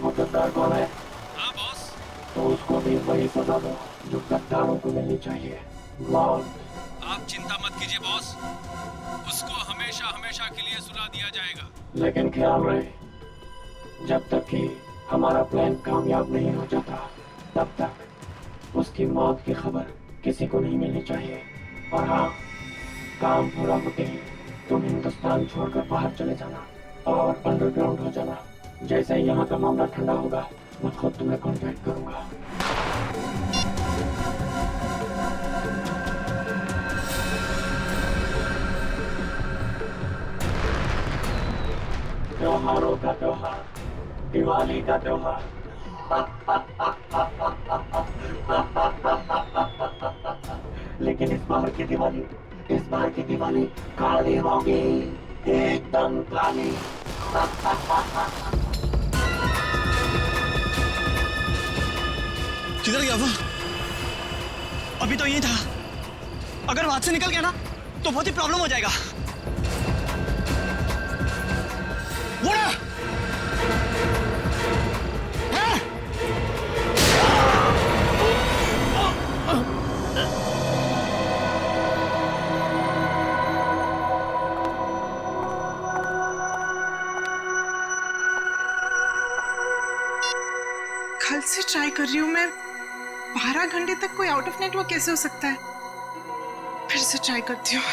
वो गद्दार कौन है? हाँ बॉस। तो उसको भी वही सजा दो जो गद्दारों को मिलनी चाहिए, मौत। आप चिंता मत कीजिए बॉस, उसको हमेशा हमेशा के लिए सुला दिया जाएगा। लेकिन ख्याल रहे, जब तक कि हमारा प्लान कामयाब नहीं हो जाता तब तक उसकी मौत की खबर किसी को नहीं मिलनी चाहिए। और हाँ, काम पूरा होते ही तुम हिंदुस्तान छोड़कर बाहर चले जाना और अंडरग्राउंड हो जाना। जैसे ही यहाँ का मामला ठंडा होगा मैं खुद तुम्हें कांटेक्ट करूंगा। त्योहारों का त्योहार, दिवाली का त्योहार। लेकिन इस बार की दिवाली काली होगी, एकदम काली। किधर गया वो? अभी तो यही था। अगर वहां से निकल गया ना तो बहुत ही प्रॉब्लम हो जाएगा। वो ना! हाँ! कल से ट्राई कर रही हूँ मैं। 12 घंटे तक कोई आउट ऑफ नेटवर्क कैसे हो सकता है? फिर से ट्राई करती हूँ।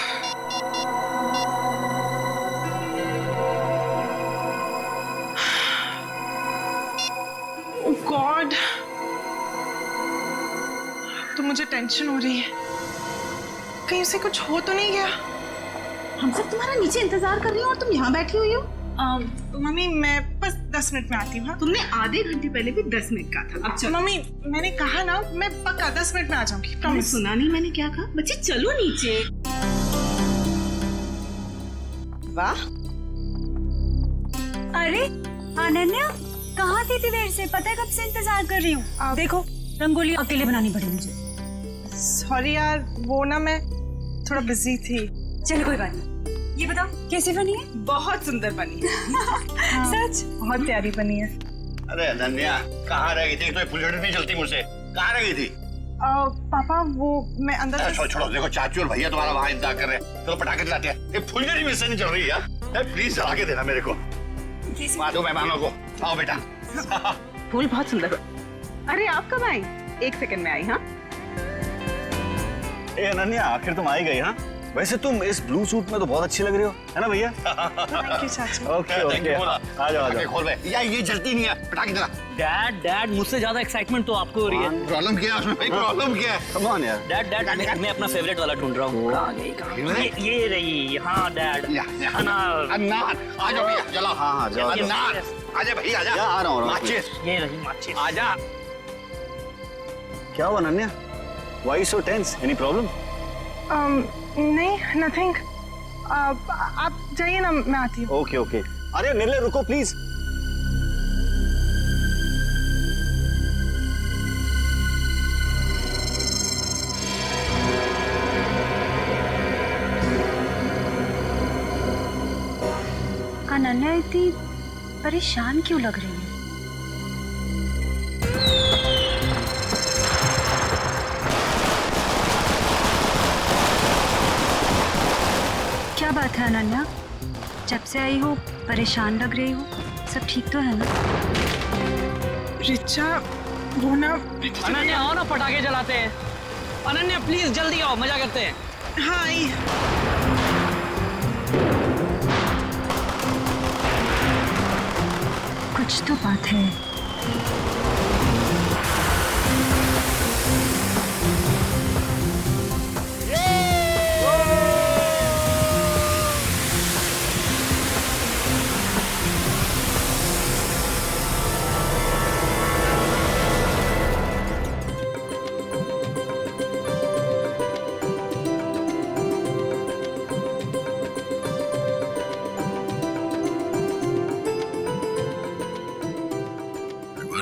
ओह गॉड, तो मुझे टेंशन हो रही है, कहीं उसे कुछ हो तो नहीं गया। हम सब तुम्हारा नीचे इंतजार कर रही हो और तुम यहाँ बैठी हुई हो। मम्मी मैं बस 10 मिनट में आती हूँ। हाँ? तुमने आधे घंटे पहले भी 10 मिनट कहा था। अच्छा मम्मी, मैंने कहा ना मैं पक्का 10 मिनट में आ जाऊंगी, तुमने प्रॉमिस। सुना नहीं मैंने क्या कहा? बच्चे चलो नीचे। वाह, अरे अनन्या, कहाँ थी इतनी देर से? पता है कब से इंतजार कर रही हूँ। देखो रंगोली अकेले बनानी पड़ी मुझे। सॉरी यार, वो ना मैं थोड़ा बिजी थी। चलो कोई बात नहीं। ये बताओ कैसी बनी है? बहुत सुंदर बनी है। सच? बहुत प्यारी बनी है। अरे अनन्या, कहाँ रह गई थी? तो फुलझड़ी नहीं चलती मुझसे। कहाँ रह गई थी? पापा वो मैं अंदर। छोड़ो छोड़ो, देखो चाचू और भैया तुम्हारा वहाँ इंतजार कर रहे हैं। चलो पटाखे चलाते हैं। ये फुलझड़ी मिस नहीं चल रही है, प्लीज जला के देना मेरे को। मार दो मेहमानों को। आओ बेटा। फूल बहुत सुंदर। अरे आप कब आई? 1 सेकंड में आई। हाँ ए अनन्या, आखिर तुम आ ही गई। हाँ, वैसे तुम इस ब्लू सूट में तो बहुत अच्छी लग रही हो, है ना भैया? थैंक यू चाचू। ओके ओके, आ जाओ आ जाओ। खोल बे। यार ये जलती नहीं है, पटाखे चला। डैड मुझसे ज्यादा एक्साइटमेंट तो आपको हो रही है। प्रॉब्लम क्या है उसमें भाई? प्रॉब्लम क्या है? कम ऑन यार। डैड मैं अपना फेवरेट वाला ढूंढ रहा हूँ। कहाँ गई? ये रही। हाँ डैड, अनार। अनार, आ जाओ भैया, जलाओ। हाँ जाओ। अनार, आजा भैया आजा। आ रहा हूँ। माचिस, ये रही माचिस। आजा। क्या हुआ Ananya? Why so tense? Any problem? नहीं, नथिंग। आप जाइए ना, मैं आती हूँ। Okay okay. अरे निर्ले रुको प्लीज। अनन्या इतनी परेशान क्यों लग रही है? क्या बात है अनन्या? जब से आई हो परेशान लग रही हो। सब ठीक तो है ना? रिचा, वो ना। अनन्या आओ ना, पटाखे जलाते हैं। अनन्या प्लीज जल्दी आओ, मजा करते हैं। हाँ आई। कुछ तो बात है।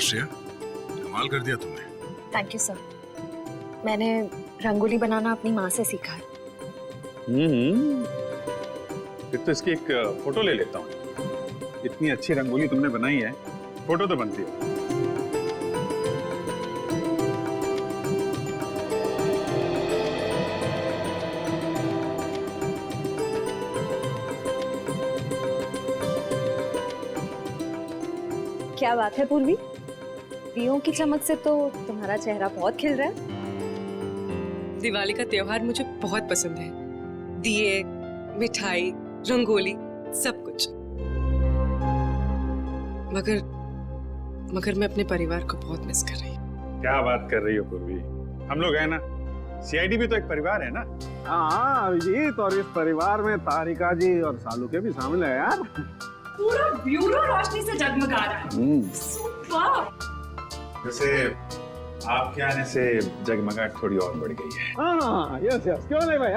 श्रेया, कमाल कर दिया तुमने। Thank you sir. मैंने रंगोली बनाना अपनी माँ से सीखा है। फिर तो इसकी एक फोटो ले लेता हूँ। इतनी अच्छी रंगोली तुमने बनाई है, फोटो तो बनती है। क्या बात है पूर्वी, दियों की चमक से तो तुम्हारा चेहरा बहुत खिल रहा है। दिवाली का त्योहार मुझे बहुत पसंद है। दिए, मिठाई, रंगोली, सब कुछ। मगर मैं अपने परिवार को बहुत मिस कर रही हूँ। क्या बात कर रही हो पूर्वी, हम लोग हैं ना, सीआईडी भी तो एक परिवार है ना। हाँ अभिजीत, और इस परिवार में तारिका जी और सालू के भी शामिल है यार। पूरा ब्यूरो रोशनी से जगमगा रहा है। सुपर। वैसे आपके आने से जगमगाहट थोड़ी और बढ़ गई है। हाँ यस यस, क्यों नहीं भाई।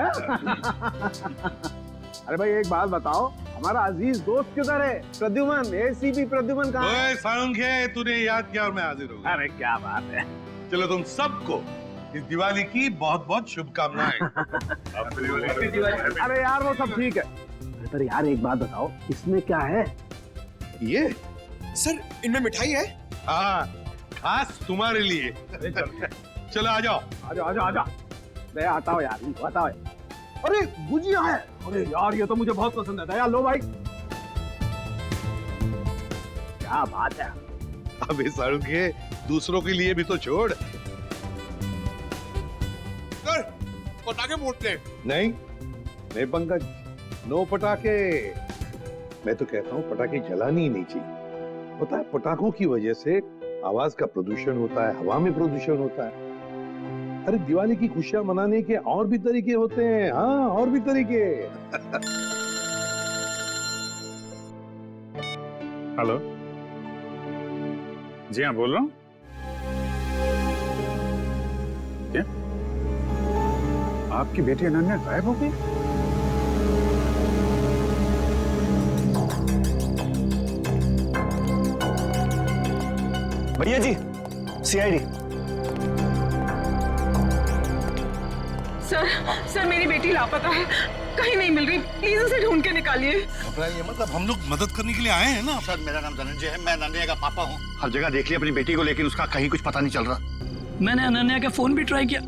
अरे भाई एक बात बताओ, हमारा अजीज दोस्त किधर है? प्रद्युमन, एसीपी प्रद्युमन कहाँ है? ओए सारंगे, तूने याद किया और मैं हाजिर हो गया। अरे क्या बात है। चलो तुम सबको इस दिवाली की बहुत बहुत शुभकामनाएं। अरे यार वो सब ठीक है, पर यार एक बात बताओ, इसमें क्या है? ये सर इनमें मिठाई है। हाँ, खास तुम्हारे लिए। चलो आ जाओ। आजा। मैं आता हूँ यार, बताओ। अरे गुजिया है, अरे यार ये तो मुझे बहुत पसंद है। दया लो भाई। क्या बात है। अबे सारंगे, दूसरों के लिए भी तो छोड़। सर पटाखे फूटते हैं। नहीं पंकज, नो पटाखे। मैं तो कहता हूँ पटाखे जलानी ही नहीं चाहिए। पता है पटाखों की वजह से आवाज का प्रदूषण होता है, हवा में प्रदूषण होता है। अरे दिवाली की खुशियां मनाने के और भी तरीके होते हैं। हाँ, और भी तरीके। हेलो, जी हाँ बोल रहा हूँ। क्या आपकी बेटी अनन्या गायब हो गई? भैया जी, सीआईडी। सर मेरी बेटी लापता है, कहीं नहीं मिल रही। प्लीज उसे ढूंढ के निकालिए। ये मतलब हम लोग मदद करने के लिए आए हैं ना। सर मेरा नाम धनंजय है, मैं अनन्या का पापा हूँ। हर जगह देख लिया अपनी बेटी को, लेकिन उसका कहीं कुछ पता नहीं चल रहा। मैंने अनन्या का फोन भी ट्राई किया,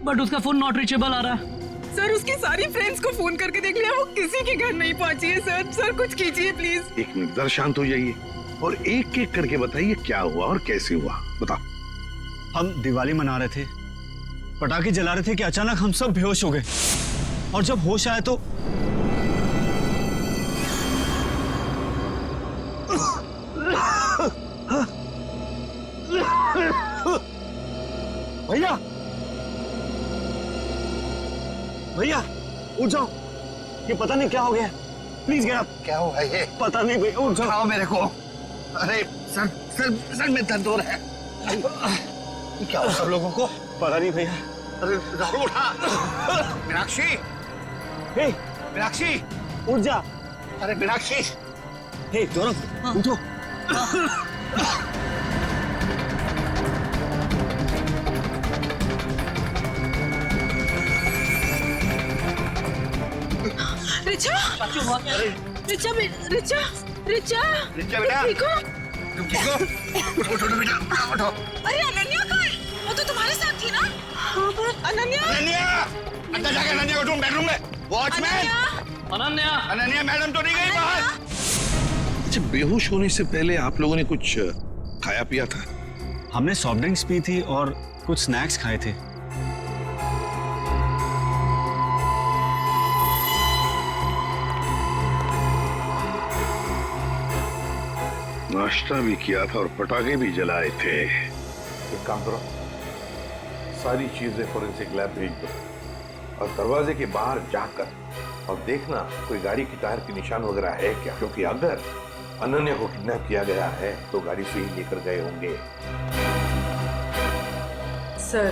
बट उसका फोन नॉट रीचेबल आ रहा है। सर उसकी सारी फ्रेंड्स को फोन करके देख लिया, वो किसी के घर नहीं पहुंची है। सर कुछ कीजिए प्लीज। एक मिनट, जरा शांत हो जाइए और एक एक करके बताइए क्या हुआ और कैसे हुआ। बताओ। हम दिवाली मना रहे थे, पटाखे जला रहे थे कि अचानक हम सब बेहोश हो गए, और जब होश आया तो भैया उठ जाओ, ये पता नहीं क्या हो गया। Please get up. क्या हुआ ये? पता नहीं भैया, उठ जाओ मेरे को। अरे सर में दर्द हो रहा है। क्या हुआ सब लोगों को? पता नहीं भैया। अरे राहुल उठा। मीनाक्षी, हे मीनाक्षी उठ जा। अरे मीनाक्षी, हे गौरव उठो। रिचा बेटा, ठीक हो? उठो बेटा, उठो। अरे अनन्या कहाँ है? वो तो तुम्हारे साथ थी ना? हाँ पर अनन्या अंदर जाके अनन्या को ढूंढ, बेडरूम में। वॉचमैन, अनन्या मैडम तो नहीं गई बाहर? अच्छा, बेहोश होने से पहले आप लोगों ने कुछ खाया पिया था? हमने सॉफ्ट ड्रिंक्स पी थी और कुछ स्नैक्स खाए थे। नाश्ता भी किया था और पटाखे भी जलाए थे। एक काम करो, सारी चीजें फोरेंसिक लैब भेज दो और दरवाजे के बाहर जाकर और देखना कोई गाड़ी की टायर के निशान वगैरह है क्या, क्योंकि अगर अनन्या को किडनैप किया गया है तो गाड़ी से ही लेकर गए होंगे। सर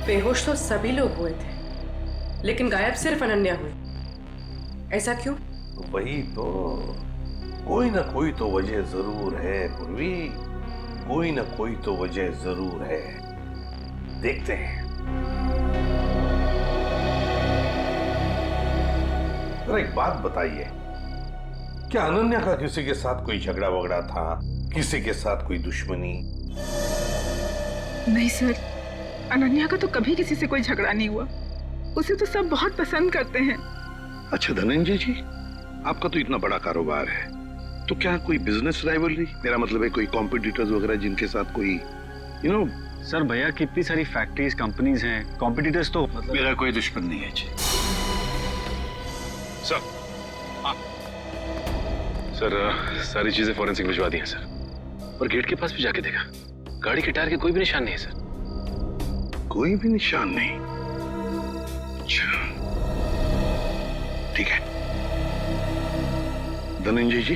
बेहोश तो सभी लोग हुए थे, लेकिन गायब सिर्फ अनन्या हुई। ऐसा क्यों? वही तो, कोई ना कोई तो वजह जरूर है पूर्वी, कोई ना कोई तो वजह जरूर है। देखते हैं। एक बात बताइए, क्या अनन्या का किसी के साथ कोई झगड़ा वगड़ा था किसी के साथ कोई दुश्मनी? नहीं सर, अनन्या का तो कभी किसी से कोई झगड़ा नहीं हुआ। उसे तो सब बहुत पसंद करते हैं। अच्छा धनंजय जी, आपका तो इतना बड़ा कारोबार है, तो क्या कोई बिजनेस राइवलरी, मेरा मतलब है कोई कॉम्पिटिटर्स वगैरह जिनके साथ कोई सर भैया कितनी सारी फैक्ट्रीज कंपनीज हैं, कॉम्पिटिटर्स तो मतलब... मेरा कोई दुश्मन नहीं है जी। सर सर सारी चीजें फॉरेंसिक भिजवा दी हैं सर, और गेट के पास भी जाके देखा, गाड़ी के टायर के कोई भी निशान नहीं है सर। कोई भी निशान नहीं? अच्छा ठीक है धनंजय जी,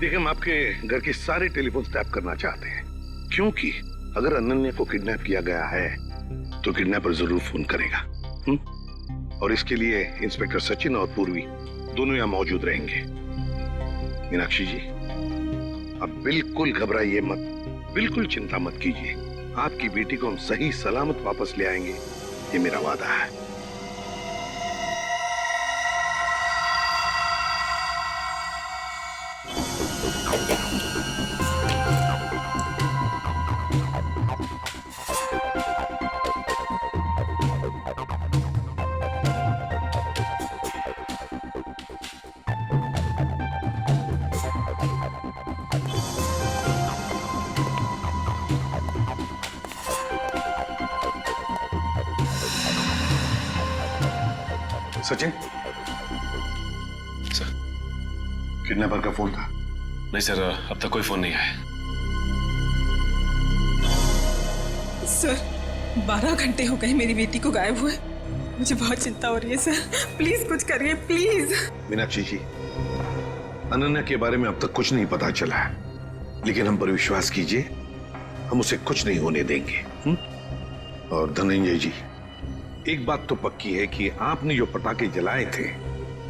देखिए हम आपके घर के सारे टेलीफोन टैप करना चाहते हैं, क्योंकि अगर अनन्या को किडनैप किया गया है तो किडनैपर जरूर फोन करेगा। और इसके लिए इंस्पेक्टर सचिन और पूर्वी दोनों यहां मौजूद रहेंगे। मीनाक्षी जी, अब बिल्कुल घबराइए मत, बिल्कुल चिंता मत कीजिए, आपकी बेटी को हम सही सलामत वापस ले आएंगे, ये मेरा वादा है। सचिन, सर किडनैपर का फोन था? नहीं सर, अब तक कोई फोन नहीं आया। सर 12 घंटे हो गए मेरी बेटी को गायब हुए। मुझे बहुत चिंता हो रही है सर, प्लीज कुछ करिए प्लीज। मीनाक्षी जी, अनन्या के बारे में अब तक कुछ नहीं पता चला है, लेकिन हम पर विश्वास कीजिए, हम उसे कुछ नहीं होने देंगे। और धनंजय जी, एक बात तो पक्की है कि आपने जो पटाखे जलाए थे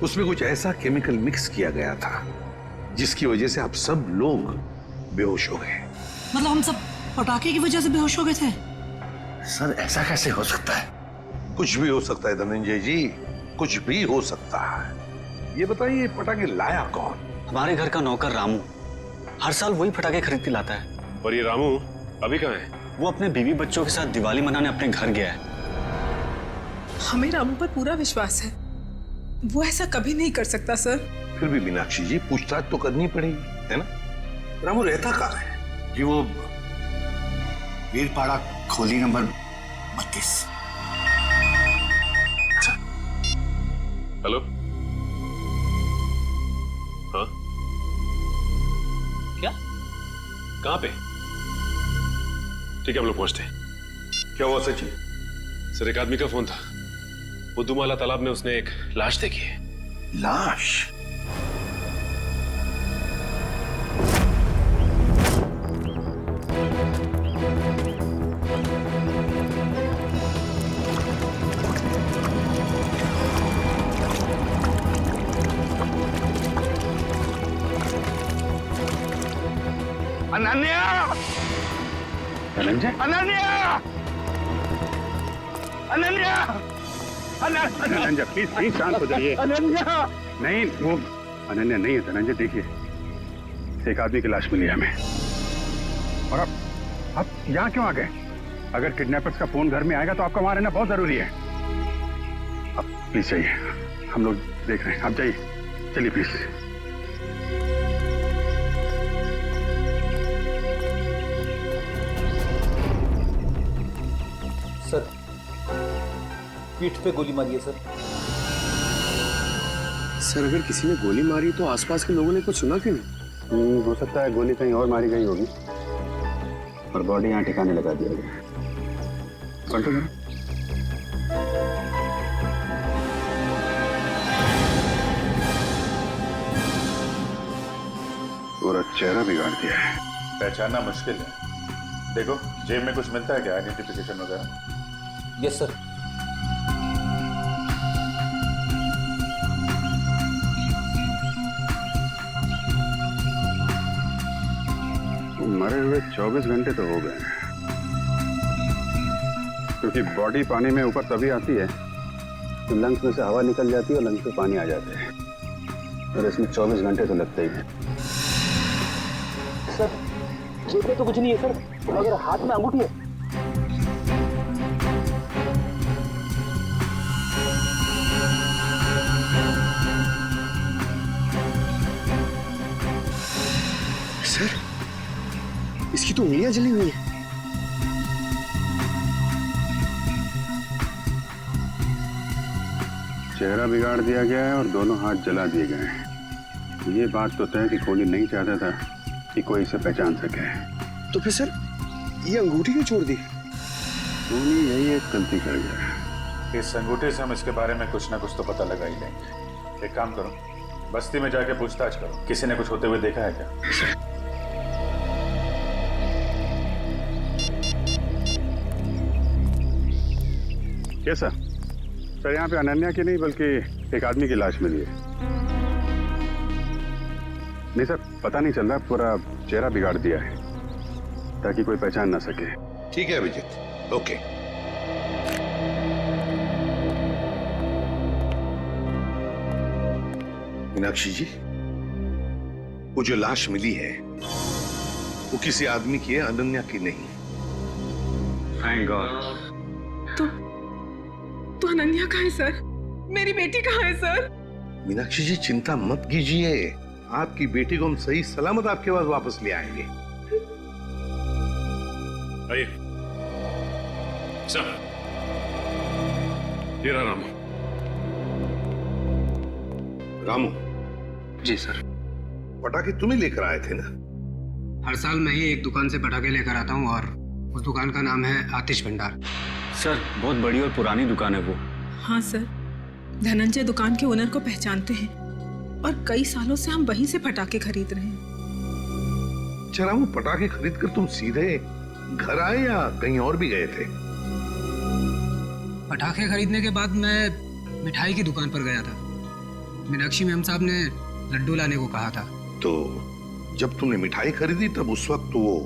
उसमें कुछ ऐसा केमिकल मिक्स किया गया था जिसकी वजह से आप सब लोग बेहोश हो गए। मतलब हम सब पटाखे की वजह से बेहोश हो गए थे? सर ऐसा कैसे हो सकता है? कुछ भी हो सकता है धनंजय जी, कुछ भी हो सकता है। ये बताइए पटाखे लाया कौन? हमारे घर का नौकर रामू, हर साल वही पटाखे खरीद के लाता है। और ये रामू अभी कहाँ है? वो अपने बीवी बच्चों के साथ दिवाली मनाने अपने घर गया है। हमें रामू पर पूरा विश्वास है, वो ऐसा कभी नहीं कर सकता सर। फिर भी मीनाक्षी जी, पूछताछ तो करनी पड़ेगी, है ना? रामू रहता कहाँ है? जी वो वीरपाड़ा खोली नंबर 32। हेलो, हाँ क्या? कहाँ पे? ठीक है हम लोग पहुंचते हैं। क्या हुआ सचिन? सर एक आदमी का फोन था, बुद्धूमाला तालाब में उसने एक लाश देखी है। लाश? अनन्या! धनंजय? अनन्या! अनन्या! धनंजय प्लीज प्लीज शांत हो जाइए। अनन्या! नहीं, वो अनन्या नहीं है धनंजय। देखिए एक आदमी की लाश मिली है हमें, और आप यहाँ क्यों आ गए? अगर किडनैपर्स का फोन घर में आएगा तो आपका वहां रहना बहुत जरूरी है। आप प्लीज जाइए, हम लोग देख रहे हैं, आप जाइए, चलिए प्लीज। सर पीठ पे गोली मारी है सर। सर अगर किसी ने गोली मारी तो आसपास के लोगों ने कुछ सुना क्यों नहीं? हो सकता है गोली कहीं और मारी गई होगी और बॉडी यहाँ ठिकाने लगा दिया गया। कंट्रोल करो। पूरा चेहरा बिगाड़ दिया है। पहचानना मुश्किल है। देखो जेब में कुछ मिलता है क्या, आइडेंटिफिकेशन वगैरह? Yes sir. मरे हुए 24 घंटे तो हो गए, क्योंकि बॉडी पानी में ऊपर तभी आती है तो लंग्स में से हवा निकल जाती है और लंग्स में पानी आ जाते हैं, और इसमें 24 घंटे तो लगते ही हैं। सर जेब में तो कुछ नहीं है सर, मगर हाथ में अंगूठी है। सर इसकी तो उंगलियां जली हुई है। चेहरा बिगाड़ दिया गया है और दोनों हाथ जला दिए गए हैं। ये बात तो तय कि कोहली नहीं चाहता था कि कोई इसे पहचान सके। तो फिर सर ये अंगूठी क्यों छोड़ दी? कोहली यही एक गलती कर गया। इस अंगूठे से हम इसके बारे में कुछ ना कुछ तो पता लगा ही लेंगे। एक काम करो, बस्ती में जाके पूछताछ करो, किसी ने कुछ होते हुए देखा है क्या? कैसा सर? यहाँ पे अनन्या की नहीं बल्कि एक आदमी की लाश मिली है। नहीं सर, पता नहीं चल रहा, पूरा चेहरा बिगाड़ दिया है ताकि कोई पहचान ना सके। ठीक है अभिजीत, ओके। मीनाक्षी जी, वो जो लाश मिली है वो किसी आदमी की है, अनन्या की नहीं। Thank God. तो अनन्या कहाँ है सर? मेरी बेटी कहाँ है सर? मीनाक्षी जी चिंता मत कीजिए, आपकी बेटी को हम सही सलामत आपके पास वापस ले आएंगे। आइए सर, ये रहा रामू। रामू जी सर। पटाखे तुम्हें लेकर आए थे ना? हर साल मैं ही एक दुकान से पटाखे लेकर आता हूँ और उस दुकान का नाम है आतिश भंडार। सर बहुत बड़ी और पुरानी दुकान है वो। हाँ सर, धनंजय दुकान के ओनर को पहचानते हैं और कई सालों से हम वहीं से पटाखे खरीद रहे हैं। अच्छा रामू, पटाखे खरीद कर तुम सीधे घर आए या कहीं और भी गए थे? पटाखे खरीदने के बाद मैं मिठाई की दुकान पर गया था। मीनाक्षी मैम साहब ने लड्डू लाने को कहा था। तो जब तुमने मिठाई खरीदी तब उस वक्त तो वो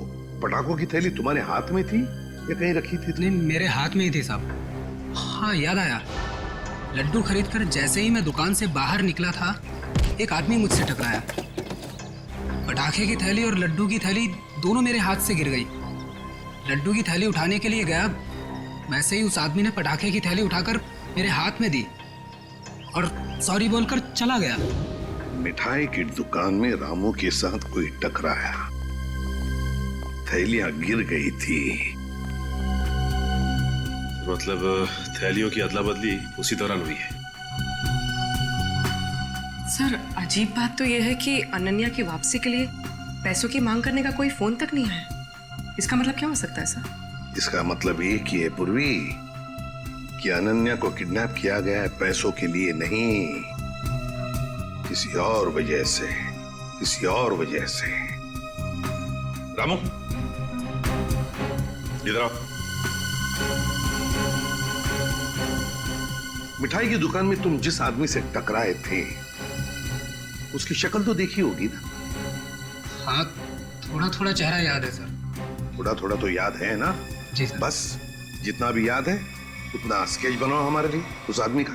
पटाखों की थैली तुम्हारे हाथ में थी या कहीं रखी थी? नहीं, मेरे हाथ में ही थी साहब। हाँ याद आया, लड्डू खरीदकर जैसे ही मैं दुकान से बाहर निकला था एक आदमी मुझसे टकराया। पटाखे की थैली और लड्डू की थैली दोनों मेरे हाथ से गिर गई। लड्डू की थैली उठाने के लिए गया, वैसे ही उस आदमी ने पटाखे की थैली उठाकर मेरे हाथ में दी और सॉरी बोलकर चला गया। मिठाई की दुकान में रामू के साथ कोई टकराया, थैलियां गिर गई थी। मतलब थैलियों की अदला बदली उसी दौरान हुई है। सर अजीब बात तो यह है कि अनन्या की वापसी के लिए पैसों की मांग करने का कोई फोन तक नहीं है। इसका मतलब क्या हो सकता है सर? इसका मतलब एक ही है पूर्वी कि अनन्या को किडनैप किया गया है पैसों के लिए नहीं, किसी और वजह से, किसी और वजह से। रामू इधर आओ। मिठाई की दुकान में तुम जिस आदमी से टकराए थे उसकी शक्ल तो देखी होगी ना? हाँ, थोड़ा थोड़ा चेहरा याद है सर। थोड़ा थोड़ा तो याद है ना? जी सर। बस जितना भी याद है उतना स्केच बनाओ हमारे लिए उस आदमी का।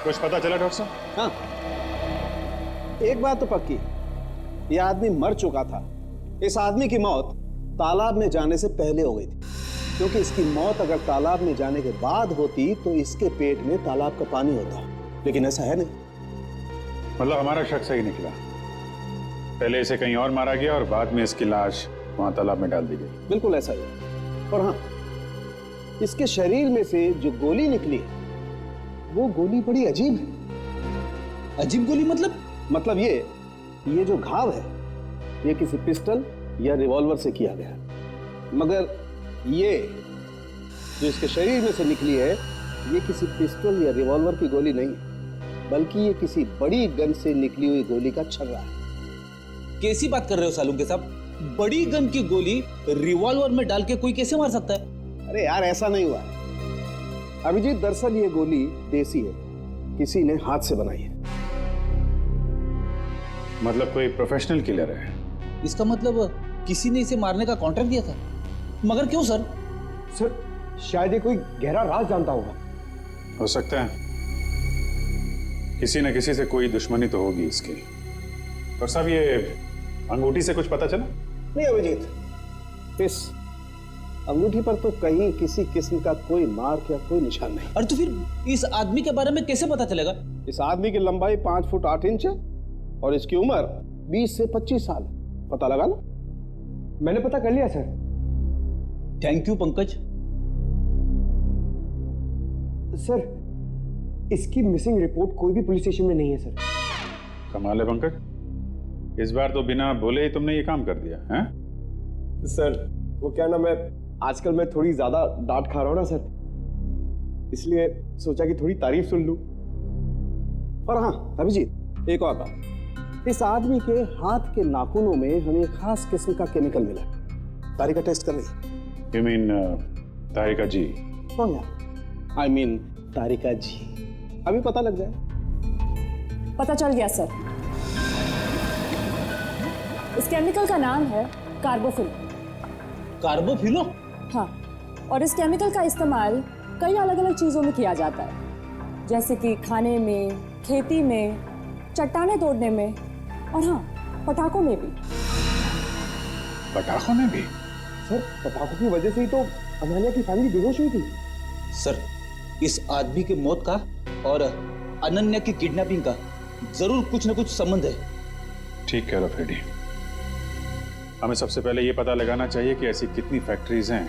कुछ पता चला डॉक्टर साहब? हाँ, एक बात तो पक्की, ये आदमी मर चुका था। इस आदमी की मौत तालाब में जाने से पहले हो गई थी, क्योंकि इसकी मौत अगर तालाब में जाने के बाद होती तो इसके पेट में तालाब का पानी होता, लेकिन ऐसा है नहीं। मतलब हमारा शक सही निकला, पहले इसे कहीं और मारा गया और बाद में इसकी लाश वहां तालाब में डाल दी गई। बिल्कुल ऐसा ही। और हाँ, इसके शरीर में से जो गोली निकली वो गोली बड़ी अजीब है। अजीब गोली मतलब ये जो घाव है ये किसी पिस्टल या रिवॉल्वर से किया गया, मगर ये जो इसके शरीर में से निकली है ये किसी पिस्टल या रिवॉल्वर की गोली नहीं है, बल्कि ये किसी बड़ी गन से निकली हुई गोली का छर्रा है। कैसी बात कर रहे हो सालुंके साहब? बड़ी गन की गोली रिवॉल्वर में डाल के कोई कैसे मार सकता है? अरे यार ऐसा नहीं हुआ है अभिजीत, दरअसल ये गोली देसी है, किसी ने हाथ से बनाई है। मतलब कोई प्रोफेशनल किलर है? इसका मतलब किसी ने इसे मारने का कॉन्ट्रैक्ट दिया था, मगर क्यों सर? सर शायद ये कोई गहरा राज जानता होगा। हो सकता है, किसी न किसी से कोई दुश्मनी तो होगी इसकी। और साहब ये अंगूठी से कुछ पता चला? नहीं अभिजीत, इस अंगूठी पर तो कहीं किसी किस्म का कोई मार्क या कोई निशान नहीं। और तो फिर इस आदमी के बारे में कैसे पता चलेगा? इस आदमी की लंबाई 5 फुट 8 इंच है और इसकी उम्र 20 से 25 साल। पता लगा ना? मैंने पता कर लिया sir. Thank you Pankaj. Sir इसकी मिसिंग रिपोर्ट कोई भी पुलिस स्टेशन में नहीं है सर। कमाल है पंकज, इस बार तो बिना बोले ही तुमने ये काम कर दिया है? सर वो क्या ना, मैं आजकल मैं थोड़ी ज्यादा डांट खा रहा हूं ना सर, इसलिए सोचा कि थोड़ी तारीफ सुन लूं। और हाँ अभिजीत, एक और बात, इस आदमी के हाथ के नाखूनों में हमें खास किस्म का केमिकल मिला। तारिका टेस्ट कर रही। You mean तारिका जी? हाँ यार, I mean तारिका जी। अभी पता लग जाए। पता चल गया सर। इस केमिकल का नाम है कार्बोफिल। कार्बोफिलो? हाँ, और इस केमिकल का इस्तेमाल कई अलग अलग चीजों में किया जाता है, जैसे कि खाने में, खेती में, चट्टानें तोड़ने में और हाँ पटाखों में भी। पटाखों में भी? सर पटाखों की वजह से ही तो अनन्या की फैमिली बेहोश हुई थी। सर इस आदमी की मौत का और अनन्या की किडनैपिंग का जरूर कुछ न कुछ संबंध है। ठीक कह रहे हो फ्रेडी। हमें सबसे पहले ये पता लगाना चाहिए कि ऐसी कितनी फैक्ट्रीज हैं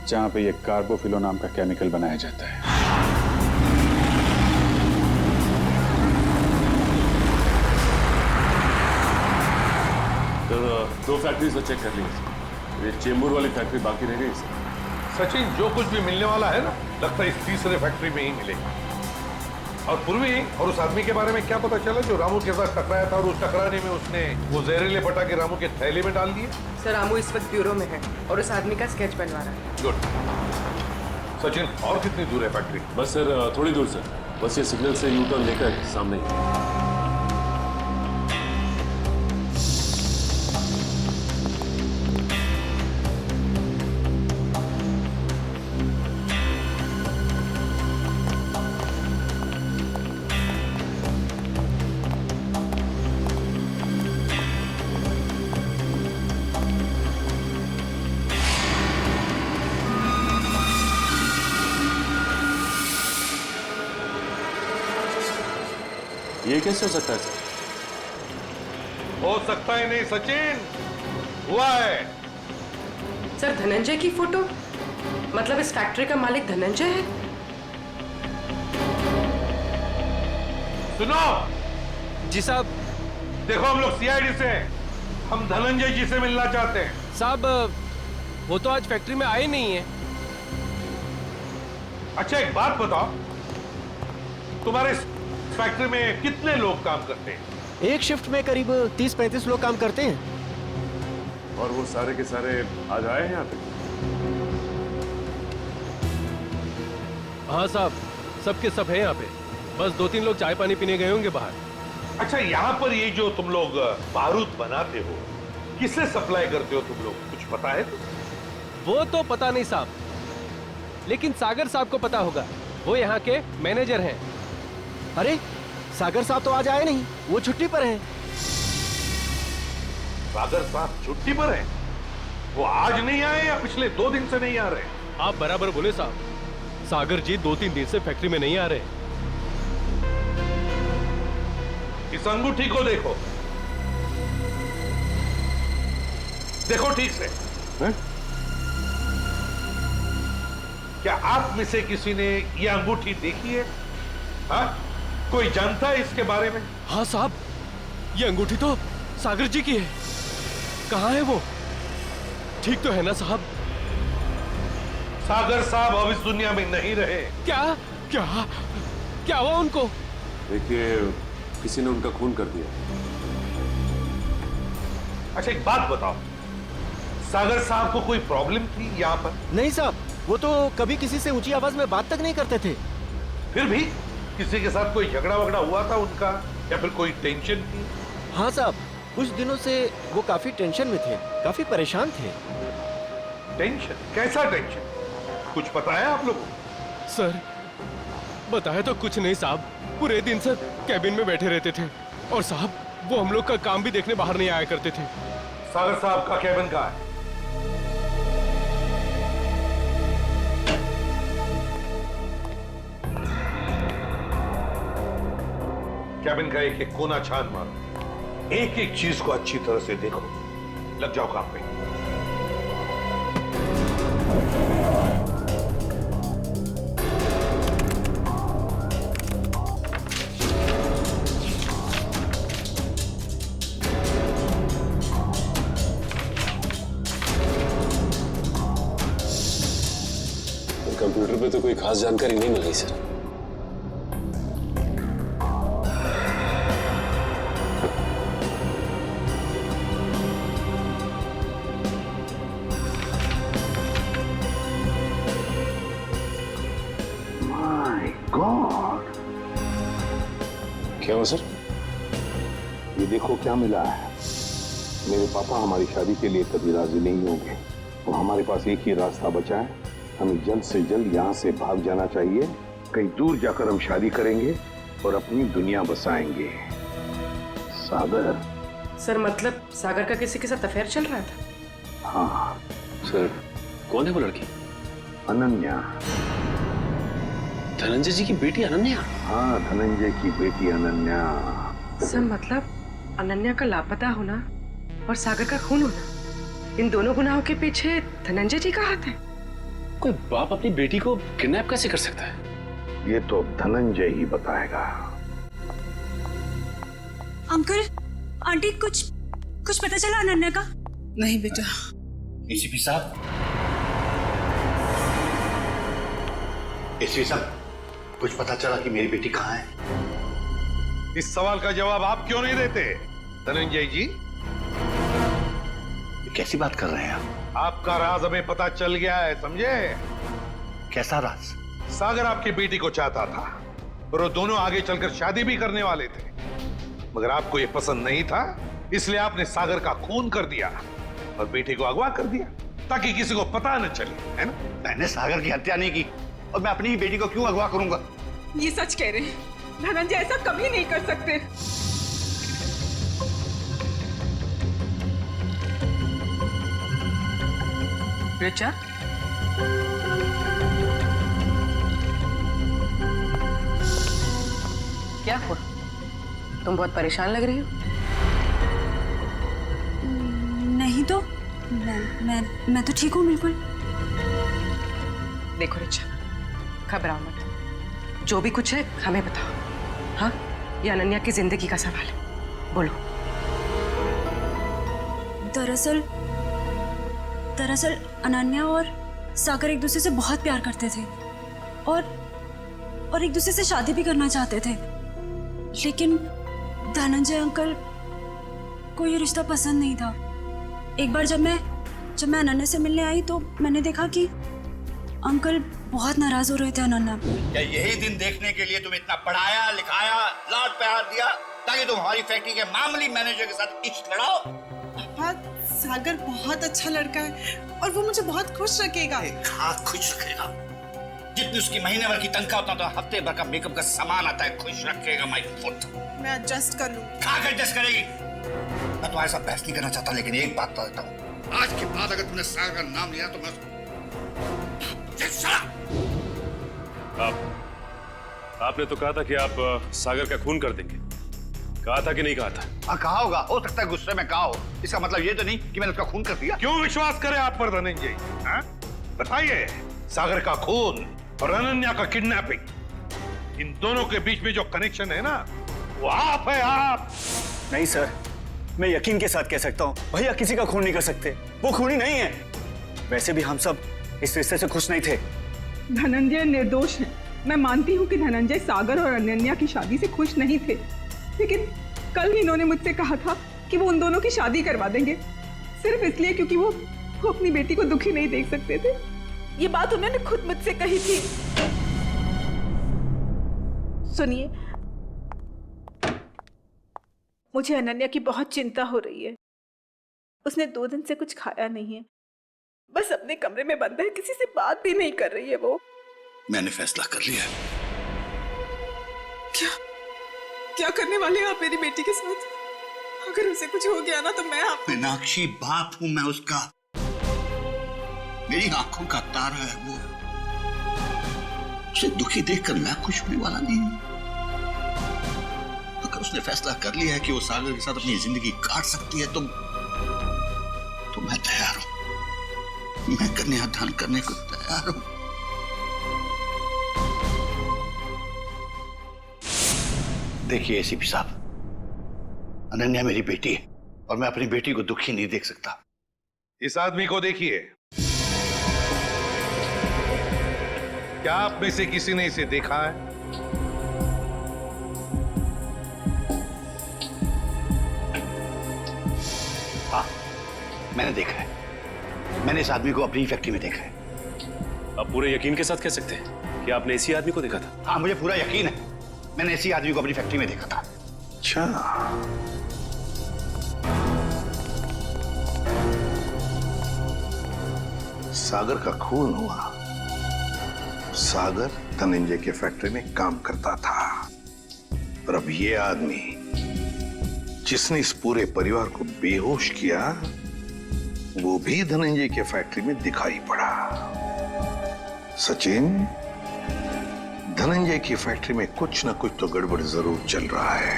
जहां पे ये कार्बोफिलो नाम का केमिकल बनाया जाता है। तो 2 फैक्ट्रीज तो चेक कर ली, ये चेंबूर वाली फैक्ट्री बाकी रह गई सर। सचिन, जो कुछ भी मिलने वाला है ना, लगता है इस तीसरे फैक्ट्री में ही मिलेगा। और पूर्वी और उस आदमी के बारे में क्या पता चला जो रामू के साथ टकराया था और उस टकराने में उसने वो जहरीले पटाखे रामू के थैले में डाल दिए? सर रामू इस वक्त ब्यूरो में है और उस आदमी का स्केच बनवा रहा है। गुड। सचिन, और कितनी दूर है फैक्ट्री? बस सर थोड़ी दूर सर, बस ये सिग्नल से यू टर्न लेकर सामने ही। ये कैसे हो सकता है सर? हो सकता ही नहीं सचिन, हुआ है। सर धनंजय की फोटो, मतलब इस फैक्ट्री का मालिक धनंजय है? सुनो जी साहब। देखो हम लोग सीआईडी से हैं, हम धनंजय जी से मिलना चाहते हैं। साहब वो तो आज फैक्ट्री में आए नहीं है। अच्छा एक बात बताओ, तुम्हारे फैक्ट्री में कितने लोग काम करते हैं? एक शिफ्ट में करीब 30-35 लोग काम करते हैं। और वो सारे के सारे आज आए हैं यहाँ पे? हाँ साहब, सबके सब है यहाँ पे, बस 2-3 लोग चाय पानी पीने गए होंगे बाहर। अच्छा यहाँ पर ये जो तुम लोग बारूद बनाते हो, किससे सप्लाई करते हो तुम लोग, कुछ पता है? वो तो पता नहीं साहब, लेकिन सागर साहब को पता होगा, वो यहाँ के मैनेजर हैं। अरे सागर साहब तो आज आए नहीं, वो छुट्टी पर हैं। सागर साहब छुट्टी पर हैं? वो आज नहीं आए या पिछले 2 दिन से नहीं आ रहे? आप बराबर बोले साहब, सागर जी 2-3 दिन से फैक्ट्री में नहीं आ रहे। इस अंगूठी को देखो, देखो ठीक से। है? क्या आप में से किसी ने यह अंगूठी देखी है? हाँ? कोई जानता है इसके बारे में? हाँ साहब, ये अंगूठी तो सागर जी की है। कहाँ है वो? ठीक तो है ना साहब? सागर साहब अब इस दुनिया में नहीं रहे। क्या क्या क्या हुआ उनको? देखिए, किसी ने उनका खून कर दिया। अच्छा एक बात बताओ, सागर साहब को कोई प्रॉब्लम थी यहाँ पर? नहीं साहब, वो तो कभी किसी से ऊंची आवाज में बात तक नहीं करते थे। फिर भी किसी के साथ कोई झगड़ा वगड़ा हुआ था उनका, या फिर कोई टेंशन थी? हाँ साहब, कुछ दिनों से वो काफी टेंशन में थे, काफी परेशान थे। टेंशन? कैसा टेंशन? कुछ पता है आप लोगों को? सर बताया तो कुछ नहीं साहब, पूरे दिन सर कैबिन में बैठे रहते थे और साहब वो हम लोग का काम भी देखने बाहर नहीं आया करते थे। सागर साहब का कैबिन कहाँ है? कैबिन का एक एक कोना छान मारो, एक एक चीज को अच्छी तरह से देखो, लग जाओ काम पे। कंप्यूटर पे तो कोई खास जानकारी नहीं मिल रही सर। My God! क्या हुआ सर? ये देखो क्या मिला है। मेरे पापा हमारी शादी के लिए कभी राजी नहीं होंगे और हमारे पास एक ही रास्ता बचा है, हमें जल्द से जल्द यहाँ से भाग जाना चाहिए। कहीं दूर जाकर हम शादी करेंगे और अपनी दुनिया बसाएंगे। सागर। सर मतलब सागर का किसी के साथ अफेयर चल रहा था? हाँ। सर कौन है वो लड़की? अनन्या। धनंजय जी की बेटी अनन्या? हाँ, धनंजय की बेटी अनन्या। सर मतलब अनन्या का लापता होना और सागर का खून होना, इन दोनों गुनाहों के पीछे धनंजय जी का हाथ है। कोई बाप अपनी बेटी को किडनैप कैसे कर सकता है? ये तो धनंजय ही बताएगा। अंकल आंटी कुछ पता चला अनन्या का? नहीं बेटा। एसीपी साहब, एसीपी साहब, कुछ पता चला कि मेरी बेटी कहाँ है? इस सवाल का जवाब आप क्यों नहीं देते धनंजय जी? कैसी बात कर रहे हैं आप? आपका राज हमें पता चल गया है, समझे? कैसा राज? सागर आपकी बेटी को चाहता था और वो दोनों आगे चलकर शादी भी करने वाले थे, मगर आपको ये पसंद नहीं था, इसलिए आपने सागर का खून कर दिया और बेटी को अगवा कर दिया ताकि किसी को पता न चले, है ना? मैंने सागर की हत्या नहीं की और मैं अपनी ही बेटी को क्यों अगवा करूंगा? ये सच कह रहे हैं, धनंजय ऐसा कभी नहीं कर सकते। रिचा, क्या हुआ? तुम बहुत परेशान लग रही हो। नहीं तो मैं तो ठीक हूँ बिल्कुल। देखो रिचा, घबराओ मत, जो भी कुछ है हमें बताओ। हाँ, ये अनन्या की जिंदगी का सवाल है, बोलो। दरअसल अनन्या और सागर एक दूसरे से बहुत प्यार करते थे और एक दूसरे से शादी भी करना चाहते थे, लेकिन धनंजय अंकल को ये रिश्ता पसंद नहीं था। एक बार जब मैं अनन्या से मिलने आई तो मैंने देखा कि अंकल बहुत नाराज हो रहे थे अनन्या पर। क्या यही दिन देखने के लिए तुम इतना पढ़ाया लिखाया, लाड प्यार दिया ताकि तुम हमारी फैक्ट्री के मामूली मैनेजर के साथ इश्क लड़ाओ? पापा, सागर बहुत अच्छा लड़का है और वो मुझे बहुत खुश रखेगा। हाँ, खुश रखेगा। जितनी उसकी महीने भर की तनख्वाह उतना तो हफ्ते भर का मेकअप का सामान आता है। खुश रखेगा माय फुट। मैं एडजस्ट कर लूँ। कहाँ का एडजस्ट करेगी? मैं तुम्हारे साथ बहस नहीं करना चाहता, लेकिन एक बात बता देता हूँ, आज के बाद अगर तुमने सागर का नाम लिया तो मैं आपने तो कहा था कि आप सागर का खून कर देंगे, कहा था कि नहीं कहा था? हाँ, कहा होगा, हो सकता है गुस्से में कहा हो। इसका मतलब ये तो नहीं कि मैंने उसका खून कर दिया। क्यों विश्वास करें आप पर धनंजय? बताइए, सागर का खून और अनन्या का किडनैपिंग, इन दोनों के बीच में जो कनेक्शन है ना, वो आप है, आप। नहीं सर, मैं यकीन के साथ कह सकता हूँ, भैया किसी का खून नहीं कर सकते, वो खूनी नहीं है। वैसे भी हम सब इस रिश्ते से खुश नहीं थे। धनंजय निर्दोष है। मैं मानती हूँ कि धनंजय सागर और अनन्या की शादी से खुश नहीं थे, लेकिन कल इन्होंने मुझसे कहा था कि वो उन दोनों की शादी करवा देंगे, सिर्फ इसलिए क्योंकि वो अपनी बेटी को दुखी नहीं देख सकते थे। ये बात उन्होंने खुद मुझसे कही थी। सुनिए, मुझे अनन्या की बहुत चिंता हो रही है। उसने 2 दिन से कुछ खाया नहीं है, बस अपने कमरे में बंद है, किसी से बात भी नहीं कर रही है वो। मैंने फैसला कर लिया है। क्या करने वाले हैं आप मेरी बेटी के साथ? अगर उसे कुछ हो गया ना तो मैं आप मीनाक्षी, बाप हूं मैं उसका, मेरी आंखों का तारा है वो। उसे दुखी देखकर मैं खुश होने वाला नहीं हूं। अगर उसने फैसला कर लिया है कि वो सागर के साथ अपनी जिंदगी काट सकती है तो मैं तैयार हूं। मैं कन्यादान करने को तैयार हूं। देखिए एसीपी साहब, अनन्या मेरी बेटी है और मैं अपनी बेटी को दुखी नहीं देख सकता। इस आदमी को देखिए, क्या आप में से किसी ने इसे देखा है? हाँ, मैंने देखा है। मैंने इस आदमी को अपनी फैक्ट्री में देखा है। आप पूरे यकीन के साथ कह सकते हैं कि आपने इसी आदमी को देखा था? हाँ, मुझे पूरा यकीन है। मैंने इसी आदमी को अपनी फैक्ट्री में देखा था। अच्छा, सागर का खून हुआ। सागर धनंजय के फैक्ट्री में काम करता था और अब ये आदमी जिसने इस पूरे परिवार को बेहोश किया वो भी धनंजय के फैक्ट्री में दिखाई पड़ा। सचिन, धनंजय की फैक्ट्री में कुछ ना कुछ तो गड़बड़ जरूर चल रहा है।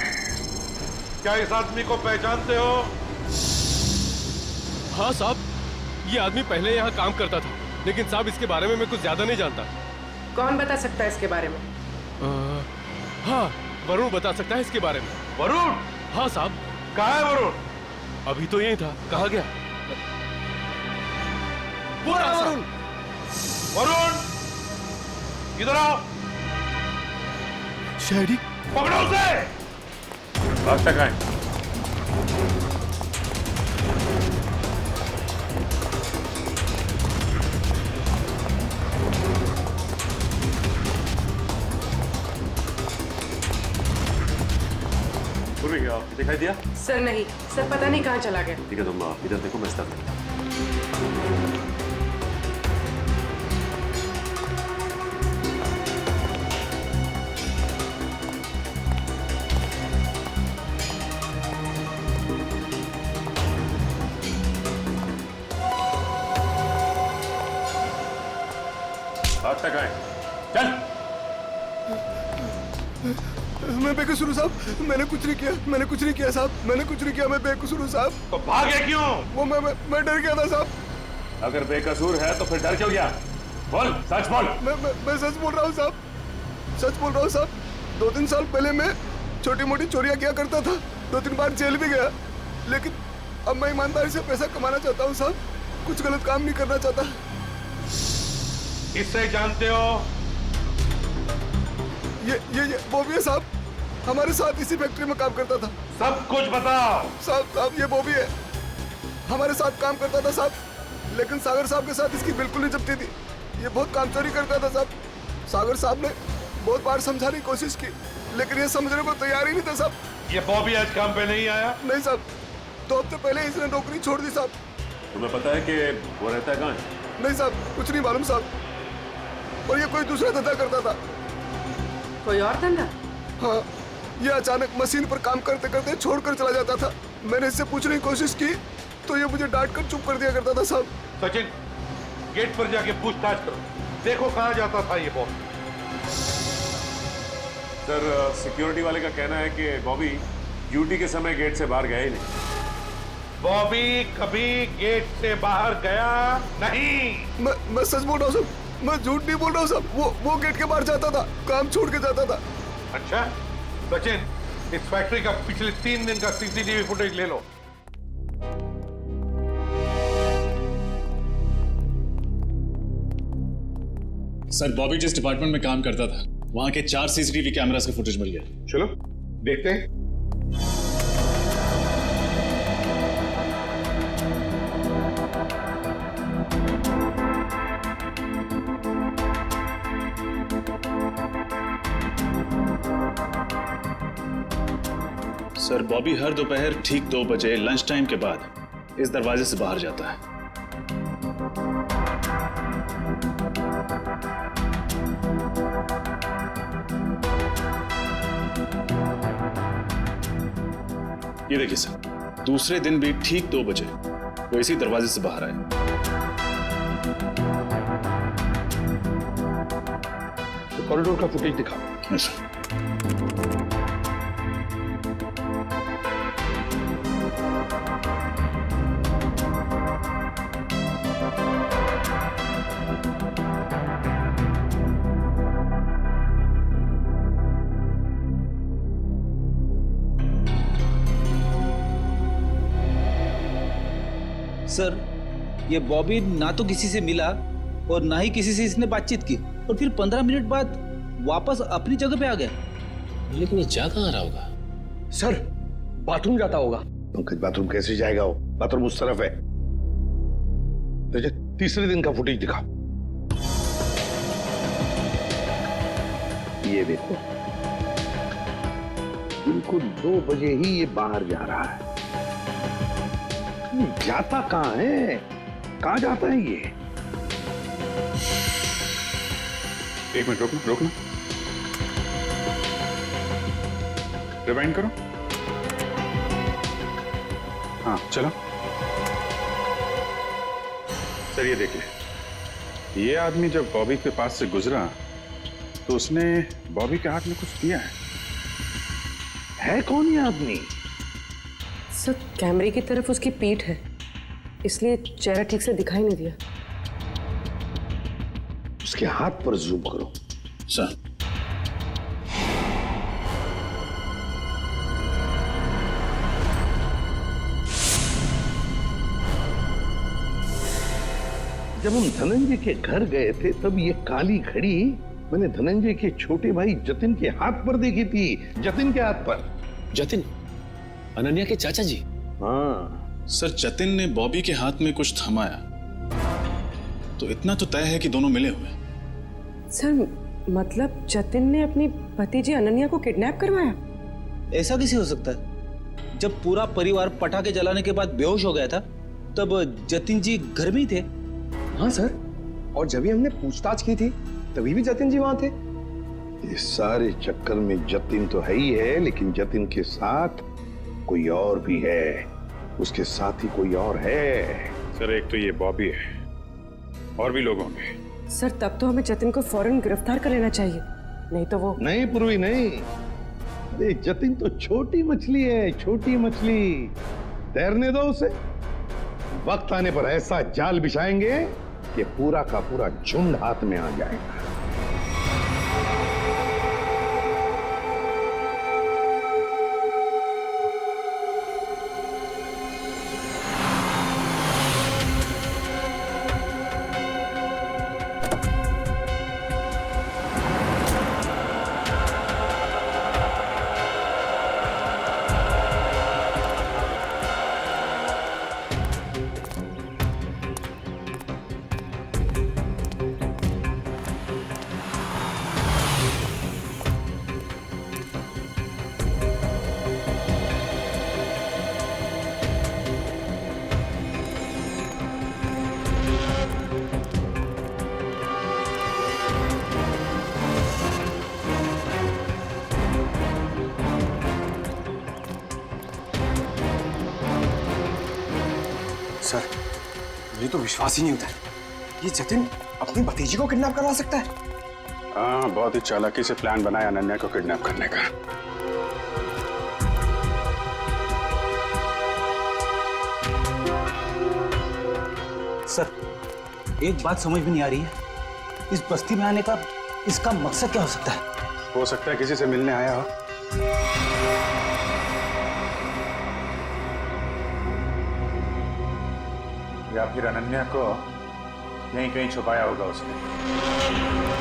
क्या इस आदमी को पहचानते हो? हाँ साहब, ये आदमी पहले यहाँ काम करता था, लेकिन साहब इसके बारे में मैं कुछ ज्यादा नहीं जानता। कौन बता सकता है इसके बारे में? हाँ, वरुण बता सकता है इसके बारे में। वरुण? हाँ साहब। कहाँ है वरुण? अभी तो यही था, कहाँ गया? वरुण, वरुण, इधर आओ। शहरी, पकड़ो उसे। रास्ता कहाँ है? दिखाई दिया? सर नहीं, सर पता नहीं कहाँ चला गया। ठीक है, तुम इधर देखो, मैं इस तरफ। रास्ता कहाँ है? चल। मैं बेकसूर हूँ साहब, मैंने कुछ नहीं किया, मैंने कुछ नहीं किया साहब, मैंने कुछ नहीं किया, मैं बेकसूर हूँ साहब। तो भागे क्यों? वो मैं डर गया था साहब। अगर बेकसूर है तो फिर डर क्यों गया? बोल, सच बोल। मैं सच बोल रहा हूँ साहब, सच बोल रहा हूँ साहब। 2-3 साल पहले मैं छोटी मोटी चोरियां किया करता था, 2-3 बार जेल भी गया, लेकिन अब मैं ईमानदारी से पैसा कमाना चाहता हूँ साहब, कुछ गलत काम नहीं करना चाहता। इससे जानते हो? ये वो भी है साहब, हमारे साथ इसी फैक्ट्री में काम करता था। सब कुछ बताओ। साहब ये वो भी है, हमारे साथ काम करता था साहब, लेकिन सागर साहब के साथ इसकी बिल्कुल नहीं जमती थी। ये बहुत काम चोरी करता था साहब। सागर साहब ने बहुत बार समझाने की कोशिश की, लेकिन ये समझने को तैयार ही नहीं था साहब। ये बॉबी आज काम पे नहीं आया? नहीं साहब, 2 हफ्ते पहले इसने नौकरी छोड़ दी साहब। तुम्हें पता है कि वो रहता है कहाँ? नहीं साहब, कुछ नहीं मालूम साहब, और ये कोई दूसरा धंधा करता था। कोई और धंधा? हाँ, ये अचानक मशीन पर काम करते करते छोड़कर चला जाता था। मैंने इससे पूछने की कोशिश की तो ये मुझे डांट कर चुप कर दिया करता था साहब। सचिन, गेट पर जाके पूछताछ करो, देखो कहाँ जाता था ये बॉस। सर, सिक्योरिटी वाले का कहना है कि बॉबी ड्यूटी के समय गेट से बाहर गया ही नहीं। बॉबी कभी गेट से बाहर गया नहीं। मैं सच बोल रहा हूँ साहब, मैं झूठ नहीं बोल रहा हूँ साहब। वो गेट के बाहर जाता था, काम छोड़ के जाता था। अच्छा सचिन, इस फैक्ट्री का पिछले 3 दिन का सीसीटीवी फुटेज ले लो। सर, बॉबी जिस डिपार्टमेंट में काम करता था वहां के 4 सीसीटीवी कैमरास का फुटेज मिल गया। चलो देखते हैं। सर, बॉबी हर दोपहर ठीक 2 बजे लंच टाइम के बाद इस दरवाजे से बाहर जाता है। ये देखिए सर, दूसरे दिन भी ठीक 2 बजे वो इसी दरवाजे से बाहर आए। तो कॉरिडोर का फुटेज दिखाओ। सर, सर, ये बॉबी ना तो किसी से मिला और ना ही किसी से इसने बातचीत की और फिर 15 मिनट बाद वापस अपनी जगह पे आ गया। लेकिन ये जा कहाँ रहा होगा? सर, बाथरूम जाता होगा। पंकज, बाथरूम कैसे जाएगा वो? बाथरूम उस तरफ है। तो तीसरे दिन का फुटेज दिखाओ। ये देखो, बिल्कुल 2 बजे ही ये बाहर जा रहा है। जाता कहाँ है? कहाँ जाता है ये? एक मिनट रोकना। रिवाइंड करो। हाँ, चलो। सर, ये देखिए, ये आदमी जब बॉबी के पास से गुजरा तो उसने बॉबी के हाथ में कुछ दिया है कौन ये आदमी? सर, कैमरे की तरफ उसकी पीठ है, इसलिए चेहरा ठीक से दिखाई नहीं दिया। उसके हाथ पर जूम करो। सर, जब हम धनंजय के घर गए थे तब ये काली घड़ी मैंने धनंजय के छोटे भाई जतिन के हाथ पर देखी थी। जतिन के हाथ पर। जतिन, अनन्या के चाचा जी? हाँ सर, जतिन ने बॉबी के हाथ में कुछ थमाया तो इतना तो तय है कि दोनों मिले हुए। सर, मतलब जतिन ने अपनी भतीजी अनन्या को किडनैप करवाया? ऐसा कैसे हो सकता है? जब पूरा परिवार पटाखे जलाने के बाद बेहोश हो गया था तब जतिन जी घर में ही थे। हाँ सर, और जब भी हमने पूछताछ की थी तभी भी जतिन जी वहां थे। इस सारे चक्कर में जतिन तो है ही है, लेकिन जतिन के साथ कोई और भी है। उसके साथ ही कोई और है। सर, एक तो ये बॉबी है, और भी लोग होंगे। सर, तब तो हमें जतिन को फौरन गिरफ्तार कर लेना चाहिए, नहीं तो वो। नहीं पूर्वी, नहीं। अरे जतिन तो छोटी मछली है, छोटी मछली। तैरने दो उसे। वक्त आने पर ऐसा जाल बिछाएंगे कि पूरा का पूरा झुंड हाथ में आ जाएगा। सर, मुझे तो विश्वास ही नहीं होता है, ये जतिन अपनी भतीजी को किडनैप करवा सकता है। हाँ, बहुत ही चालाकी से प्लान बनाया अनन्या को किडनैप करने का। सर, एक बात समझ में नहीं आ रही है, इस बस्ती में आने का इसका मकसद क्या हो सकता है? हो सकता है किसी से मिलने आया हो। या फिर अनन्या को यहीं कहीं छुपाया होगा उसने।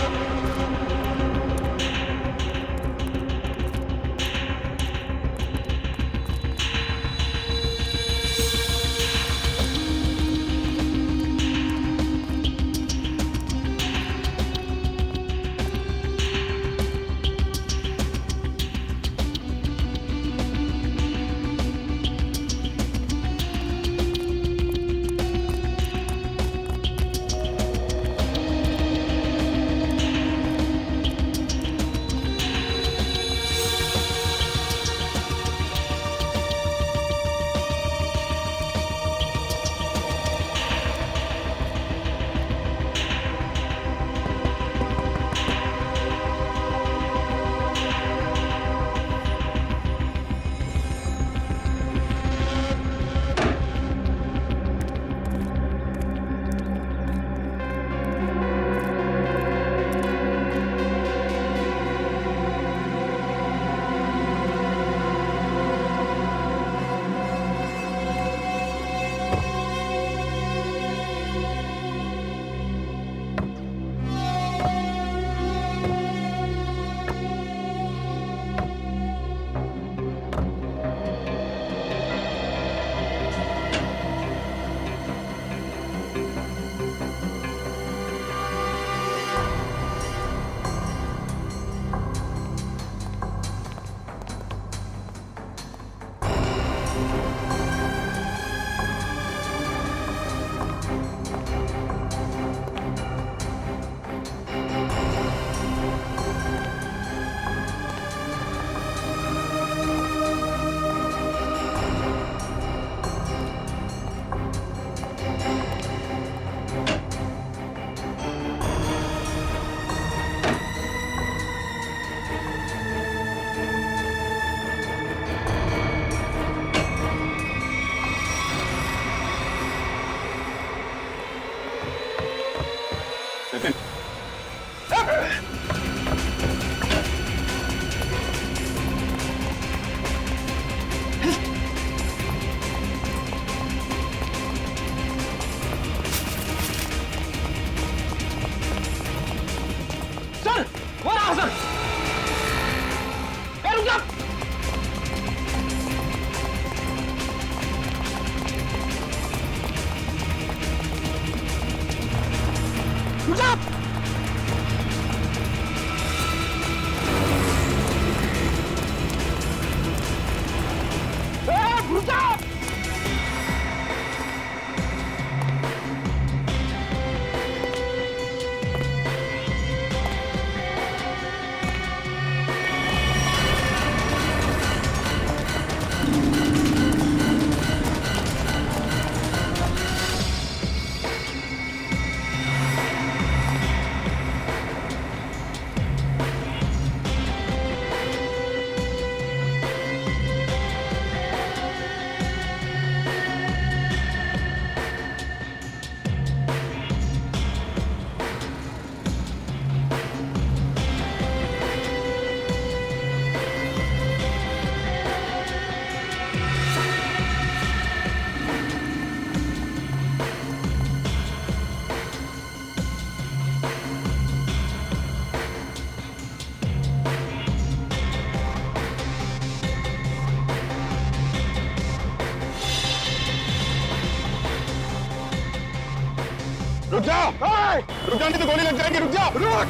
नितिन, सर वो रहा सर। रुक जा। रुक जा। रुक जा। रुक जा, रुक जा, नहीं तो गोली लग जाएगी। रुक जा, रुक।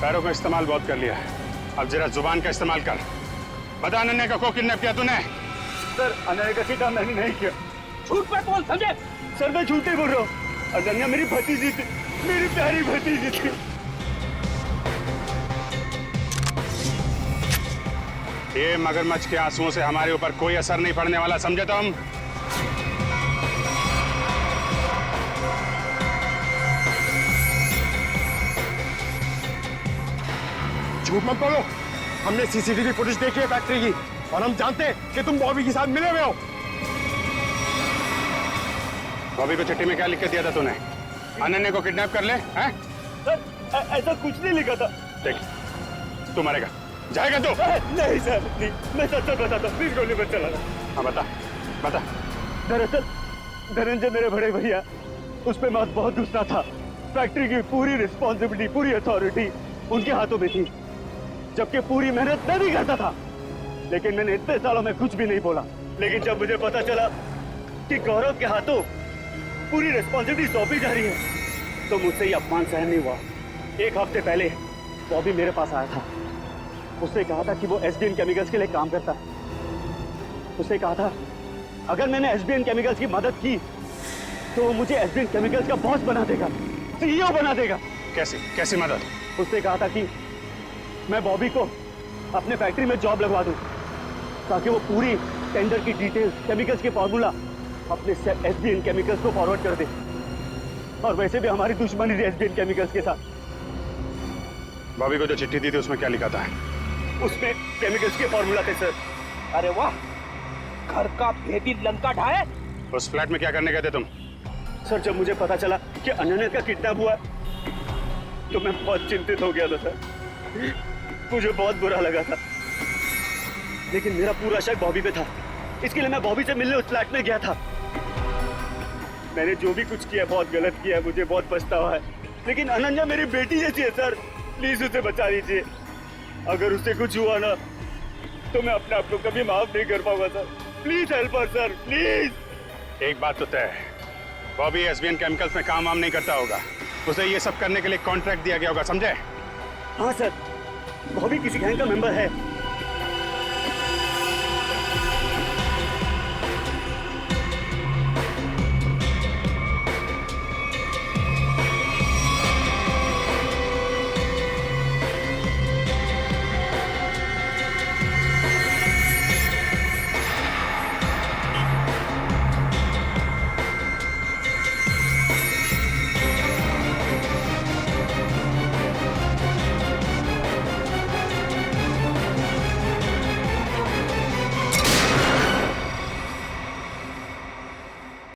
पैरों का इस्तेमाल बहुत कर लिया है, अब जरा जुबान का इस्तेमाल कर। बता अनन्या का को किडनैप किया तूने? सर अनन्या का किडनैप मैंने नहीं किया। झूठ पे बोल, समझे? सर मैं झूठ नहीं बोल रहा हूँ। अनन्या मेरी भतीजी थी, मेरी प्यारी भतीजी थी। ये मगरमच्छ के आंसुओं से हमारे ऊपर कोई असर नहीं पड़ने वाला, समझे तुम? झूठ मत बोलो, हमने सीसीटीवी फुटेज देखी है फैक्ट्री की और हम जानते हैं कि तुम बॉबी के साथ मिले हुए हो। बॉबी को चिट्ठी में क्या लिख के दिया था तूने? अनन्या को किडनैप कर ले, हैं? सर ऐसा कुछ नहीं लिखा था। देख, तू मरेगा, जाएगा तू? नहीं सर, नहीं, मैं सच बताता हूँ, प्लीज गोली मत चलाना। हाँ बता, बता। दरअसल धनंजय मेरे बड़े भैया, उस पे मैं बहुत गुस्सा था। फैक्ट्री की पूरी रिस्पॉन्सिबिलिटी, पूरी अथॉरिटी उनके हाथों में थी, जबकि पूरी मेहनत मैं भी करता था। लेकिन मैंने इतने सालों में कुछ भी नहीं बोला। लेकिन जब मुझे पता चला कि गौरव के हाथों पूरी रिस्पॉन्सिबिलिटी सौंपी जा रही है, तो मुझसे ये अपमान सहन नहीं हुआ। एक हफ्ते पहले बॉबी मेरे पास आया था। उससे कहा था कि वो एसबीएन केमिकल्स के लिए काम करता है। उससे कहा था अगर मैंने एसबीएन केमिकल्स की मदद की तो वो मुझे एसबीएन केमिकल्स का बॉस बना देगा, सीईओ बना देगा। कैसी मदद? उससे कहा था कि मैं बॉबी को अपने फैक्ट्री में जॉब लगवा दूं, ताकि वो पूरी टेंडर की डिटेल्स, केमिकल्स के फॉर्मूला अपने एसबीएन केमिकल्स को फॉरवर्ड कर दे। और वैसे भी हमारी दुश्मनी थी एसबीएन केमिकल्स के साथ। बॉबी को जो चिट्ठी दी थी उसमें क्या लिखा था? उसमें केमिकल्स के फॉर्मूला थे सर। अरे वाह, घर का भेदी लंका ढाए। उस फ्लैट में क्या करने गए थे तुम? सर जब मुझे पता चला कि अनन्या का किडनैप हुआ तो मैं बहुत चिंतित हो गया था सर। मुझे बहुत बुरा लगा था, लेकिन मेरा पूरा शक बॉबी पे था। इसके लिए मैं बॉबी से मिलने उस फ्लैट में गया था। मैंने जो भी कुछ किया बहुत गलत किया, मुझे बहुत पछतावा है। लेकिन अनन्या मेरी बेटी जैसी है सर, प्लीज उसे बचा लीजिए। अगर उससे कुछ हुआ ना तो मैं अपने आप को कभी माफ नहीं कर पाऊंगा sir. Please help us sir, please. एक बात तो तय है, बॉबी एसबीएन केमिकल्स में काम वाम नहीं करता होगा। उसे ये सब करने के लिए कॉन्ट्रैक्ट दिया गया होगा, समझे? हाँ सर, बॉबी किसी गैंग का मेंबर है।